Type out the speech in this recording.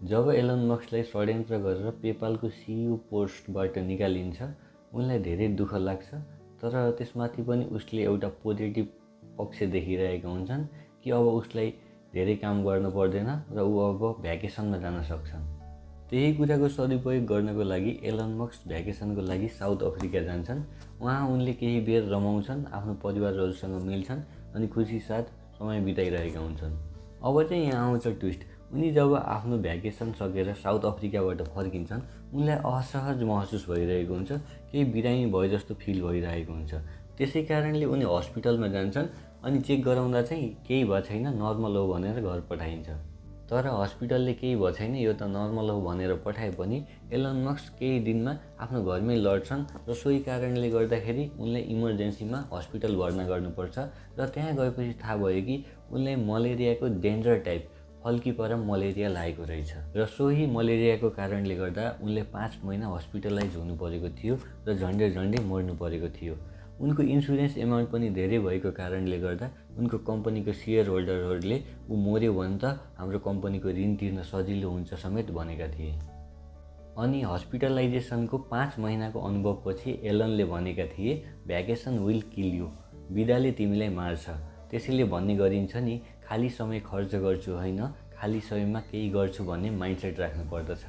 जब Elon मस्कलाई षड्यन्त्र गरेर पेपालको CEO पोस्टबाट निकालिन्छ, उनलाई धेरै दुःख लाग्छ। तर त्यसमाथि पनि उसले एउटा पोजिटिभ पक्ष देखिरहेका हुन्छन् कि अब उसलाई धेरै काम गर्न पर्दैन र ऊ अब भ्याकेसनमा जान सक्छन्। त्यही कुराको सदुपयोग गर्नको लागि एलन मस्क भ्याकेसनको लागि साउथ अफ्रिका जान्छन्। उहाँ उनले केही बेर रमाउँछन्, आफ्नो परिवारहरूसँग मिल्छन् अनि खुसी साथ समय बिताइरहेका हुन्छन्। अब चाहिँ यहाँ आउँछ ट्विस्ट। उनी जब आफ्नो भ्याकेसन सकेर साउथ अफ्रिकाबाट फर्किन्छन्, उनलाई असहज महसुस भइरहेको हुन्छ, केही बिरामी भए जस्तो फिल भइरहेको हुन्छ। त्यसै कारणले उनी हस्पिटलमा जान्छन् अनि चेक गराउँदा चाहिँ केही भएको छैन, नर्मल हो भनेर घर पठाइन्छ। तर हस्पिटलले केही भएको छैन, यो त नर्मल हो भनेर पठाए पनि एलन मस्क केही दिनमा आफ्नो घरमै लड्छन् र सोही कारणले गर्दाखेरि उनलाई इमर्जेन्सीमा हस्पिटल भर्ना गर्नुपर्छ। र त्यहाँ गएपछि थाहा भयो कि उनलाई मलेरियाको डेन्जर टाइप फल्किपरम मलेरिया लागेको रहेछ र सोही मलेरियाको कारणले गर्दा उनले 5 महिना हस्पिटलाइज हुनु परेको थियो र झन्डै मर्नु परेको थियो। उनको इन्सुरेन्स एमाउन्ट पनि धेरै भएको कारणले गर्दा उनको कम्पनीको सेयर होल्डरहरूले ऊ मर्यो भने त हाम्रो कम्पनीको ऋण तिर्न सजिलो हुन्छ समेत भनेका थिए। अनि हस्पिटलाइजेसनको 5 महिनाको अनुभवपछि एलनले भनेका थिए, भ्याकेसन विल किल यु, बिदाले तिमीलाई मार्छ। त्यसैले भन्ने गरिन्छ नि, खाली समय खर्च गर्छु होइन, खाली समयमा केही गर्छु भन्ने माइन्डसेट राख्नु पर्दछ।